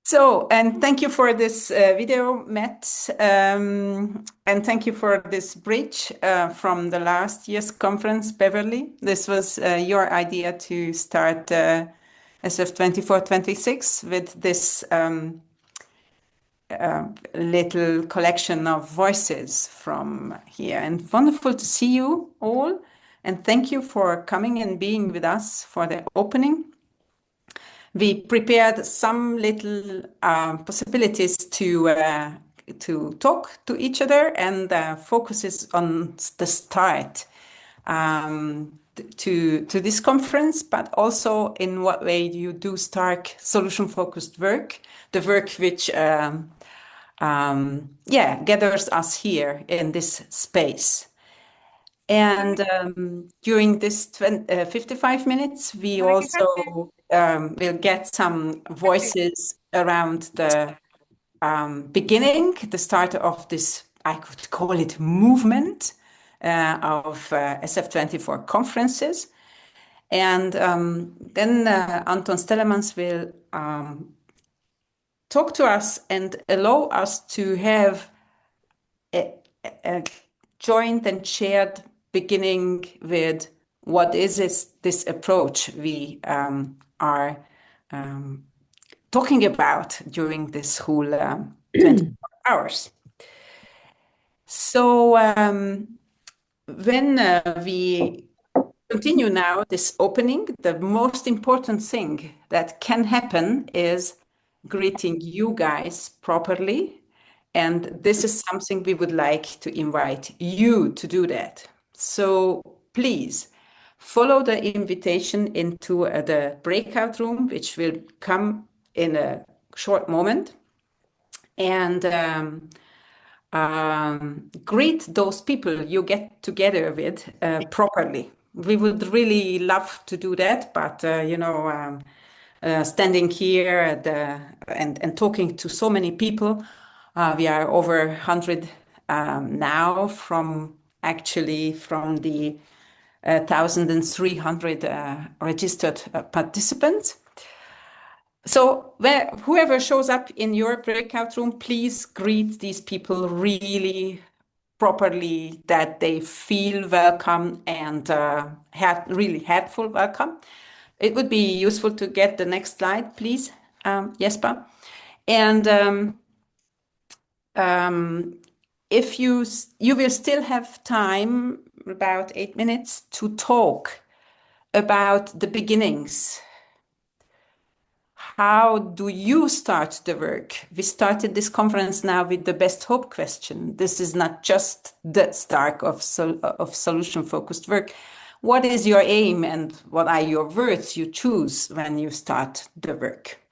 So, and thank you for this video, Matt, and thank you for this bridge from the last year's conference, Beverley. This was your idea to start SF24-26 with this little collection of voices from here. And wonderful to see you all. And thank you for coming and being with us for the opening. We prepared some little possibilities to talk to each other and focuses on the start to this conference, but also in what way you do start solution-focused work, the work which gathers us here in this space. And during this 55 minutes, we also will get some voices around the beginning, the start of this, I could call it movement of SF24 conferences. And then Anton Stellemans will talk to us and allow us to have a joint and shared beginning with what is this approach we are talking about during this whole 24 hours. So when we continue now this opening, the most important thing that can happen is greeting you guys properly. And this is something we would like to invite you to do that. So please follow the invitation into the breakout room, which will come in a short moment. And greet those people you get together with properly. We would really love to do that, but standing here and talking to so many people, we are over 100 now from the 1,300 registered participants. So whoever shows up in your breakout room, please greet these people really properly, that they feel welcome and really heartful welcome. It would be useful to get the next slide, please, Jesper. And if you will still have time, about 8 minutes, to talk about the beginnings. How do you start the work? We started this conference now with the best hope question. This is not just the start of solution-focused work. What is your aim and what are your words you choose when you start the work?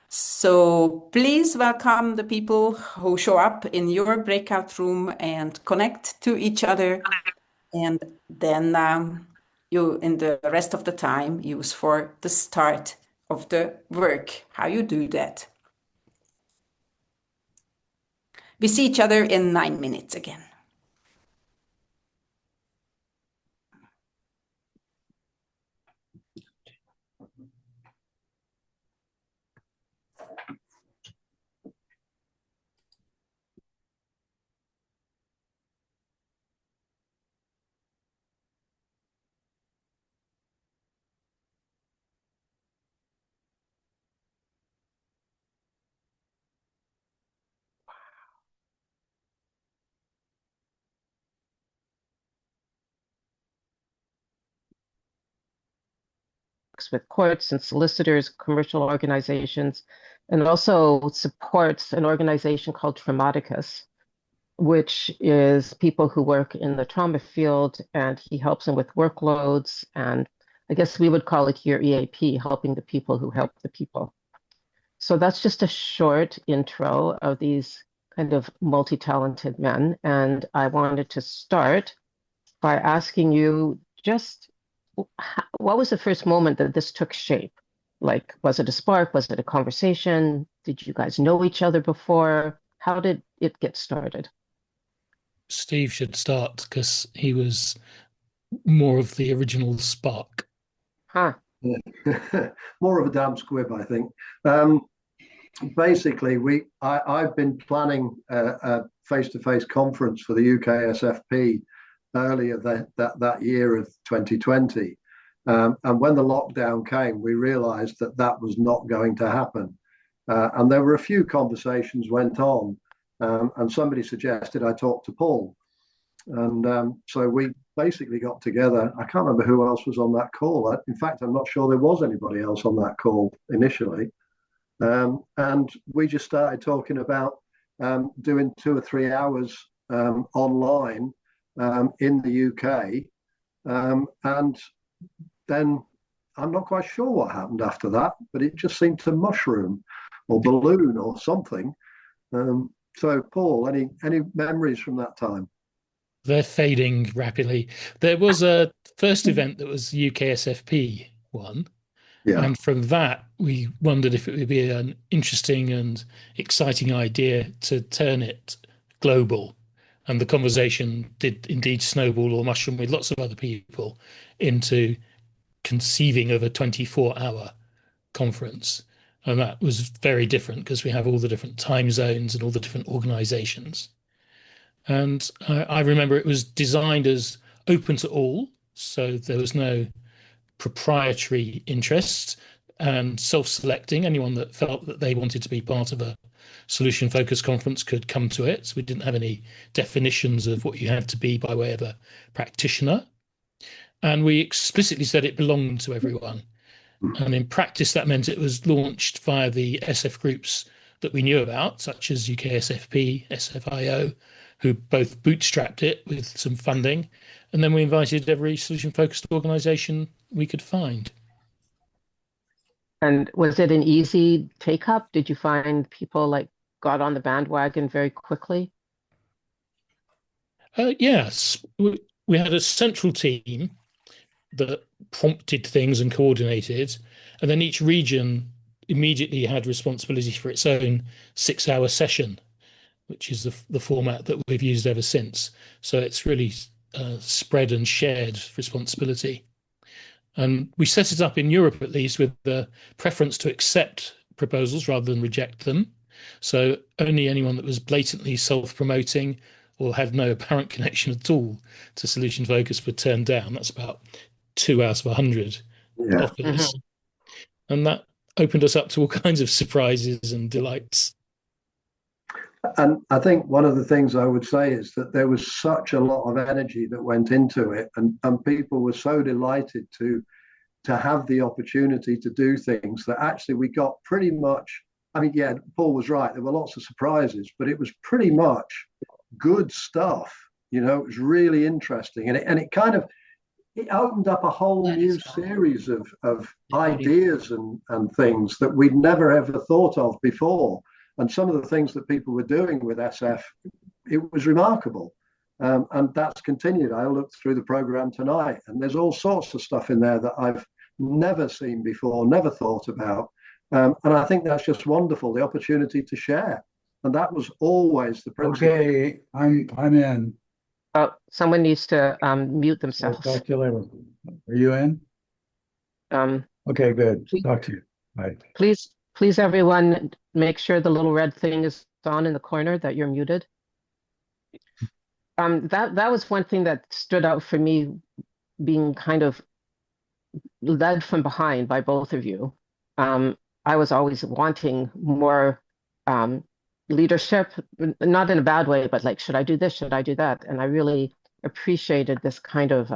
So please welcome the people who show up in your breakout room and connect to each other. And then you, in the rest of the time, use for the start of the work, how you do that. We see each other in 9 minutes again. With courts and solicitors, commercial organizations, and also supports an organization called Traumaticus, which is people who work in the trauma field, and he helps them with workloads. And I guess we would call it here EAP, helping the people who help the people. So that's just a short intro of these kind of multi-talented men. And I wanted to start by asking you just what was the first moment that this took shape? Like, was it a spark? Was it a conversation? Did you guys know each other before? How did it get started? Steve should start because he was more of the original spark. Huh. More of a damn squib, I think. basically, I've been planning a face-to-face conference for the UKSFP earlier that year of 2020. And when the lockdown came, we realized that that was not going to happen. And there were a few conversations went on, and somebody suggested I talk to Paul. And so we basically got together. I can't remember who else was on that call. In fact, I'm not sure there was anybody else on that call initially. And we just started talking about doing 2 or 3 hours online in the UK. And then I'm not quite sure what happened after that, but it just seemed to mushroom or balloon or something. So, Paul, any memories from that time? They're fading rapidly. There was a first event that was UKSFP one. Yeah. And from that, we wondered if it would be an interesting and exciting idea to turn it global. And the conversation did indeed snowball or mushroom with lots of other people into conceiving of a 24-hour conference. And that was very different because we have all the different time zones and all the different organizations. And I remember it was designed as open to all. So there was no proprietary interests and self-selecting. Anyone that felt that they wanted to be part of a solution-focused conference could come to it. So we didn't have any definitions of what you had to be by way of a practitioner. And we explicitly said it belonged to everyone. And in practice, that meant it was launched via the SF groups that we knew about, such as UKSFP, SFIO, who both bootstrapped it with some funding. And then we invited every solution-focused organization we could find. And was it an easy take up? Did you find people like got on the bandwagon very quickly? Yes, we had a central team that prompted things and coordinated, and then each region immediately had responsibility for its own 6-hour session, which is the format that we've used ever since. So it's really spread and shared responsibility. And we set it up in Europe, at least, with the preference to accept proposals rather than reject them. So only anyone that was blatantly self-promoting or had no apparent connection at all to solution focus were turned down. That's about 2 out of 100 offers. Mm-hmm. And that opened us up to all kinds of surprises and delights. And I think one of the things I would say is that there was such a lot of energy that went into it, and people were so delighted to have the opportunity to do things that actually we got pretty much. I mean, yeah, Paul was right. There were lots of surprises, but it was pretty much good stuff. You know, it was really interesting, and it kind of it opened up a whole new series of ideas and things that we'd never ever thought of before. And some of the things that people were doing with SF, it was remarkable. And that's continued. I looked through the program tonight, and there's all sorts of stuff in there that I've never seen before, never thought about. And I think that's just wonderful, the opportunity to share. And that was always the principle. Okay, I'm in. Oh, someone needs to mute themselves. I'll talk to you later. Are you in? Okay, good. Talk to you. Bye. Please, everyone, make sure the little red thing is on in the corner that you're muted. That was one thing that stood out for me, being kind of led from behind by both of you. I was always wanting more leadership, not in a bad way, but like, should I do this? Should I do that? And I really appreciated this kind of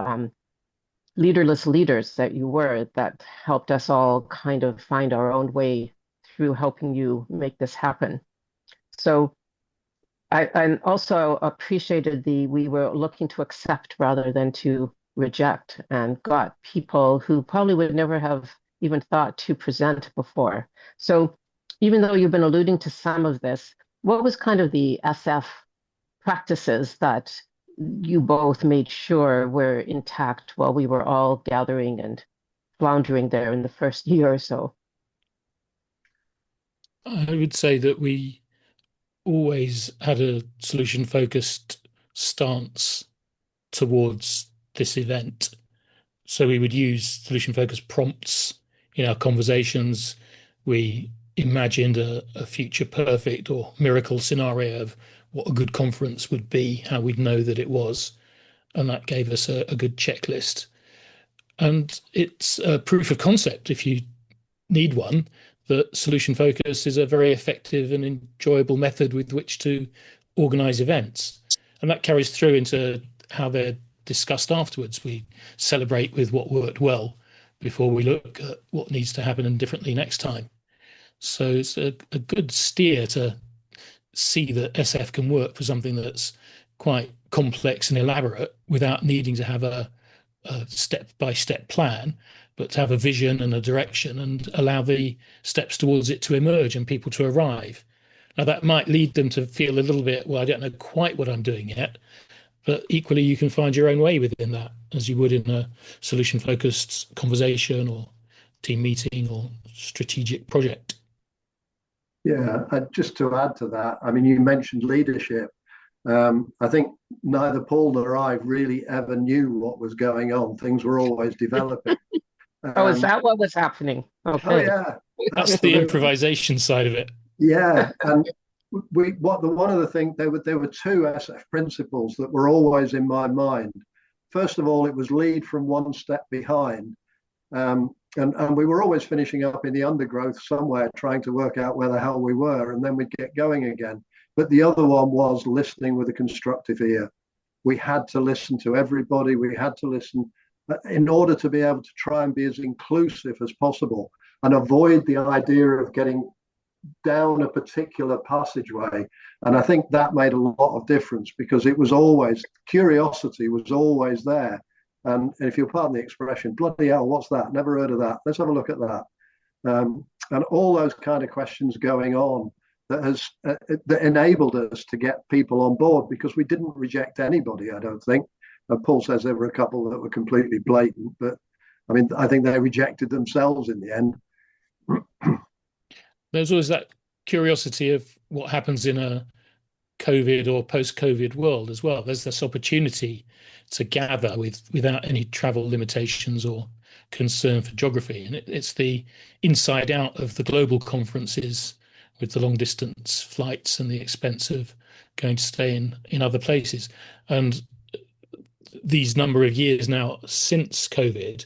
leaderless leaders that you were, that helped us all kind of find our own way through helping you make this happen. So I also appreciated we were looking to accept rather than to reject, and got people who probably would never have even thought to present before. So even though you've been alluding to some of this, what was kind of the SF practices that you both made sure were intact while we were all gathering and floundering there in the first year or so? I would say that we always had a solution-focused stance towards this event. So we would use solution-focused prompts in our conversations. We imagined a future perfect or miracle scenario of what a good conference would be, how we'd know that it was. And that gave us a good checklist. And it's a proof of concept, if you need one, that solution focus is a very effective and enjoyable method with which to organize events. And that carries through into how they're discussed afterwards. We celebrate with what worked well before we look at what needs to happen differently next time. So it's a good steer to see that SF can work for something that's quite complex and elaborate without needing to have a step-by-step plan, but to have a vision and a direction and allow the steps towards it to emerge and people to arrive. Now, that might lead them to feel a little bit, well, I don't know quite what I'm doing yet, but equally you can find your own way within that, as you would in a solution-focused conversation or team meeting or strategic project. Yeah, just to add to that, I mean, you mentioned leadership. I think neither Paul nor I really ever knew what was going on. Things were always developing. Oh, is that what was happening? Okay. Oh, yeah. That's the improvisation side of it. Yeah, and one of the things, there were two SF principles that were always in my mind. First of all, it was lead from one step behind. And we were always finishing up in the undergrowth somewhere, trying to work out where the hell we were, and then we'd get going again. But the other one was listening with a constructive ear. We had to listen to everybody. We had to listen in order to be able to try and be as inclusive as possible and avoid the idea of getting down a particular passageway. And I think that made a lot of difference, because it was always, curiosity was always there. And if you'll pardon the expression, bloody hell, what's that? Never heard of that. Let's have a look at that. And all those kind of questions going on that enabled us to get people on board, because we didn't reject anybody, I don't think. Paul says there were a couple that were completely blatant, but I mean, I think they rejected themselves in the end. There's always that curiosity of what happens in a COVID or post-COVID world as well. There's this opportunity to gather without any travel limitations or concern for geography. And it's the inside out of the global conferences with the long distance flights and the expense of going to stay in other places. And these number of years now since COVID,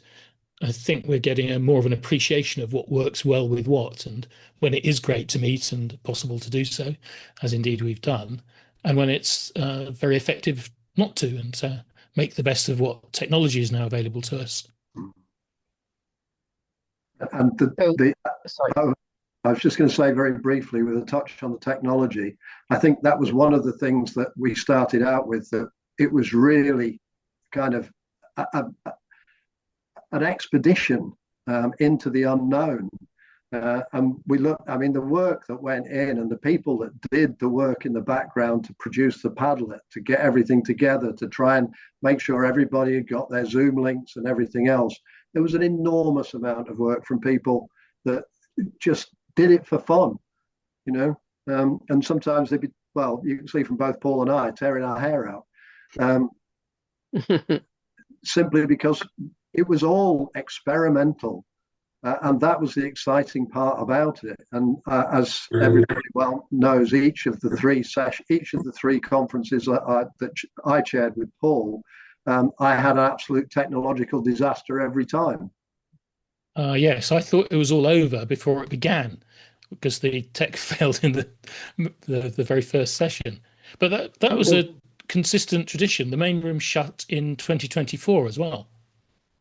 I think we're getting more of an appreciation of what works well with what, and when it is great to meet and possible to do so, as indeed we've done, and when it's very effective not to, and to make the best of what technology is now available to us. And I was just going to say very briefly, with a touch on the technology, I think that was one of the things that we started out with, that it was really kind of an expedition into the unknown. And we looked, I mean, the work that went in and the people that did the work in the background to produce the Padlet, to get everything together, to try and make sure everybody had got their Zoom links and everything else. There was an enormous amount of work from people that just did it for fun, you know. And sometimes they'd be, well, you can see from both Paul and I tearing our hair out, simply because it was all experimental. And that was the exciting part about it. And as everybody well knows, each of the three conferences that I chaired with Paul, I had an absolute technological disaster every time. Yes, I thought it was all over before it began, because the tech failed in the very first session. But that was a consistent tradition. The main room shut in 2024 as well.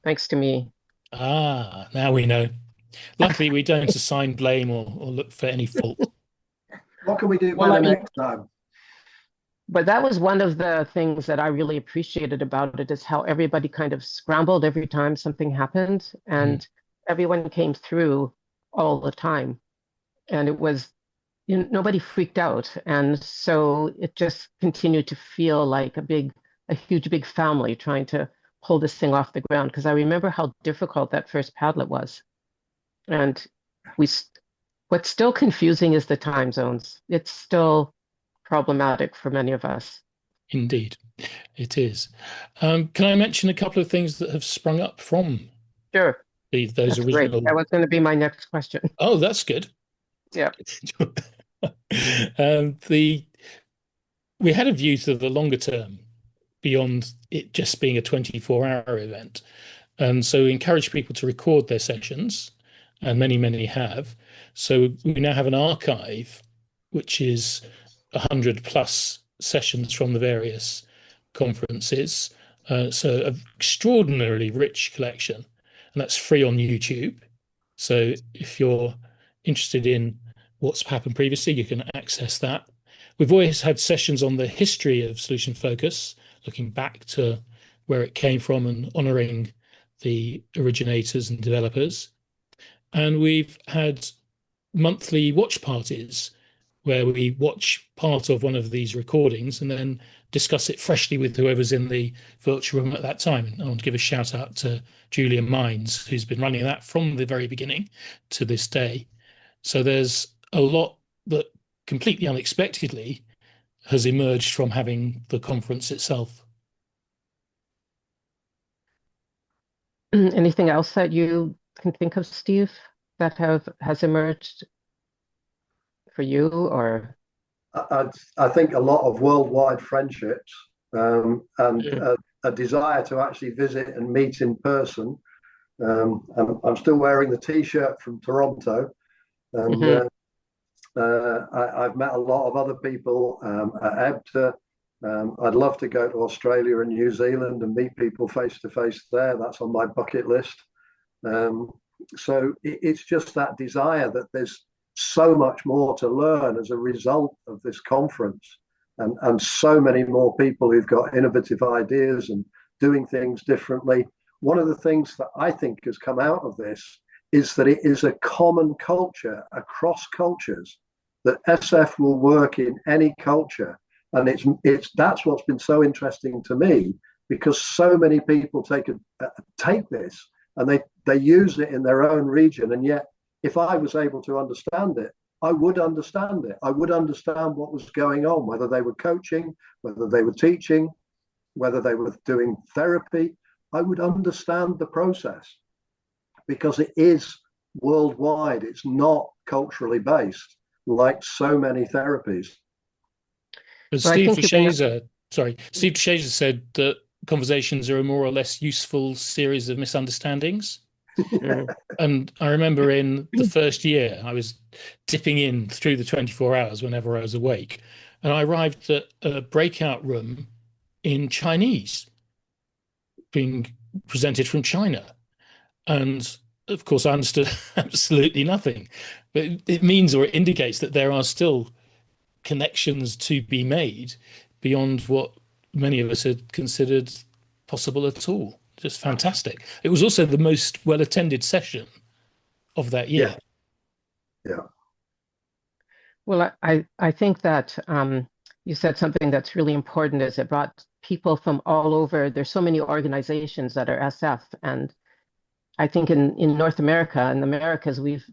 Thanks to me. Ah, now we know. Luckily, we don't assign blame or look for any fault. What can we do next time? But that was one of the things that I really appreciated about it, is how everybody kind of scrambled every time something happened, and everyone came through all the time. And it was, you know, nobody freaked out. And so it just continued to feel like a huge, big family trying to pull this thing off the ground. Because I remember how difficult that first Padlet was. And what's still confusing is the time zones. It's still problematic for many of us. Indeed, it is. Can I mention a couple of things that have sprung up from those original? Great. That was going to be my next question. Oh, that's good. Yeah. We had a view to the longer term beyond it just being a 24-hour event. And so we encourage people to record their sessions, and many have. So we now have an archive, which is 100 plus sessions from the various conferences. So an extraordinarily rich collection, and that's free on YouTube. So if you're interested in what's happened previously, you can access that. We've always had sessions on the history of solution focus, looking back to where it came from and honouring the originators and developers. And we've had monthly watch parties where we watch part of one of these recordings and then discuss it freshly with whoever's in the virtual room at that time. And I want to give a shout out to Julia Mines, who's been running that from the very beginning to this day. So there's a lot that completely unexpectedly has emerged from having the conference itself. Anything else that you can think of, Steve, that has emerged for you? Or I think a lot of worldwide friendships, and a desire to actually visit and meet in person. I'm still wearing the T-shirt from Toronto, and I've met a lot of other people at EBTA. I'd love to go to Australia and New Zealand and meet people face to face there. That's on my bucket list. So it's just that desire that there's so much more to learn as a result of this conference, and so many more people who've got innovative ideas and doing things differently. One of the things that I think has come out of this is that it is a common culture across cultures, that SF will work in any culture. And that's what's been so interesting to me, because so many people take this and they use it in their own region. And yet, if I was able to understand it, I would understand it. I would understand what was going on, whether they were coaching, whether they were teaching, whether they were doing therapy. I would understand the process, because it is worldwide. It's not culturally based like so many therapies. But Steve DeShazer said that conversations are a more or less useful series of misunderstandings. And I remember in the first year, I was dipping in through the 24 hours whenever I was awake, and I arrived at a breakout room in Chinese being presented from China. And of course, I understood absolutely nothing, but it means, or it indicates, that there are still connections to be made beyond what many of us had considered possible at all. Just fantastic. It was also the most well-attended session of that year. Yeah. Well, I think that you said something that's really important, is it brought people from all over. There's so many organizations that are SF, and I think in North America and the Americas, we've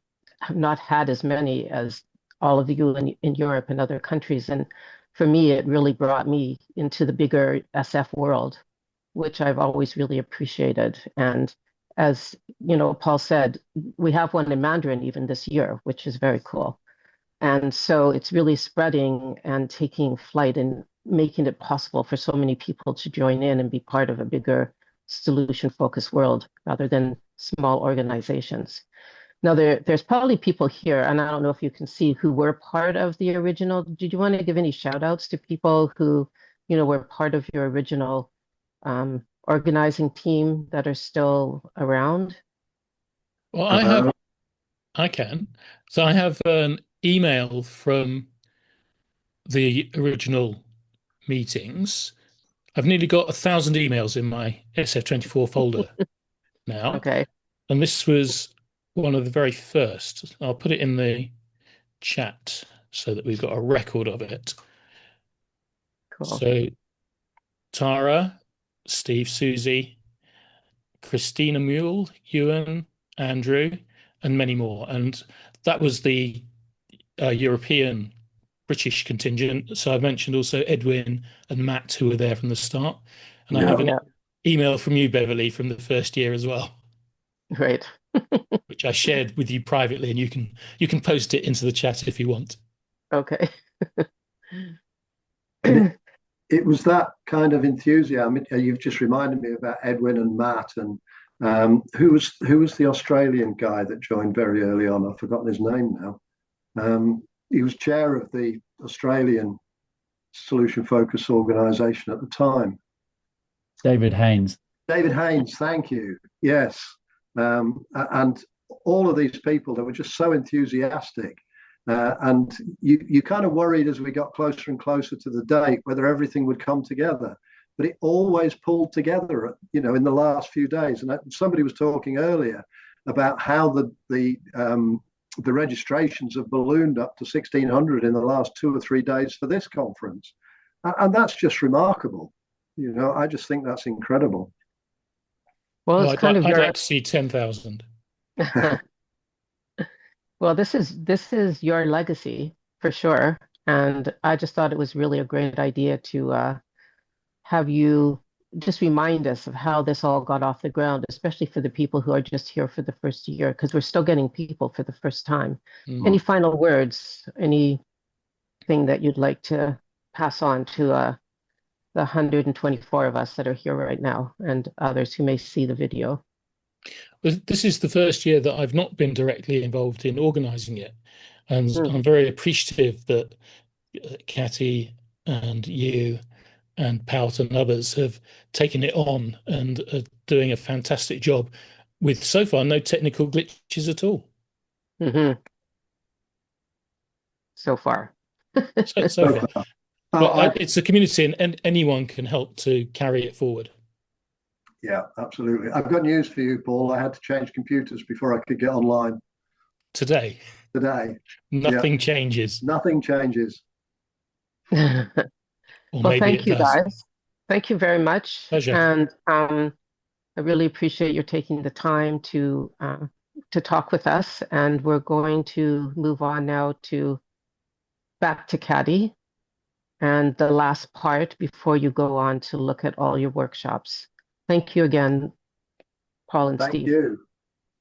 not had as many as all of you in Europe and other countries. And for me, it really brought me into the bigger SF world, which I've always really appreciated. And as you know, Paul said, we have one in Mandarin even this year, which is very cool. And so it's really spreading and taking flight and making it possible for so many people to join in and be part of a bigger solution-focused world rather than small organizations. Now, there's probably people here, and I don't know if you can see, who were part of the original. Did you want to give any shout outs to people who, were part of your original organizing team that are still around? Well, I can. So I have an email from the original meetings. I've nearly got 1,000 emails in my SF24 folder now. Okay. And this was one of the very first. I'll put it in the chat so that we've got a record of it. Cool. So Tara, Steve, Susie, Christina Mule, Ewan, Andrew, and many more. And that was the European British contingent. So I mentioned also Edwin and Matt, who were there from the start. And I have an email from you, Beverley, from the first year as well. Great. which I shared with you privately, and you can post it into the chat if you want. Okay. It was that kind of enthusiasm. You've just reminded me about Edwin and Matt, and who was the Australian guy that joined very early on? I've forgotten his name now. He was chair of the Australian Solution Focus Organisation at the time. David Haynes. David Haynes, thank you. Yes, and all of these people that were just so enthusiastic. And you kind of worried as we got closer and closer to the date whether everything would come together, but it always pulled together, in the last few days. And somebody was talking earlier about how the registrations have ballooned up to 1,600 in the last 2 or 3 days for this conference, and that's just remarkable. I just think that's incredible. Well, it's I'd like to see 10,000. Well, this is your legacy for sure, and I just thought it was really a great idea to have you just remind us of how this all got off the ground, especially for the people who are just here for the first year, because we're still getting people for the first time. Any final words? Anything that you'd like to pass on to the 124 of us that are here right now and others who may see the video? This is the first year that I've not been directly involved in organising it, and I'm very appreciative that Catty and you and Pout and others have taken it on and are doing a fantastic job with so far no technical glitches at all. So far. So far. But it's a community, and anyone can help to carry it forward. Yeah, absolutely. I've got news for you, Paul. I had to change computers before I could get online. Today. Nothing changes. Nothing changes. Well, thank you, guys. Thank you very much. Pleasure. And I really appreciate your taking the time to talk with us. And we're going to move on now back to Catty and the last part before you go on to look at all your workshops. Thank you again, Paul and Steve.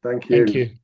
Thank you. Thank you.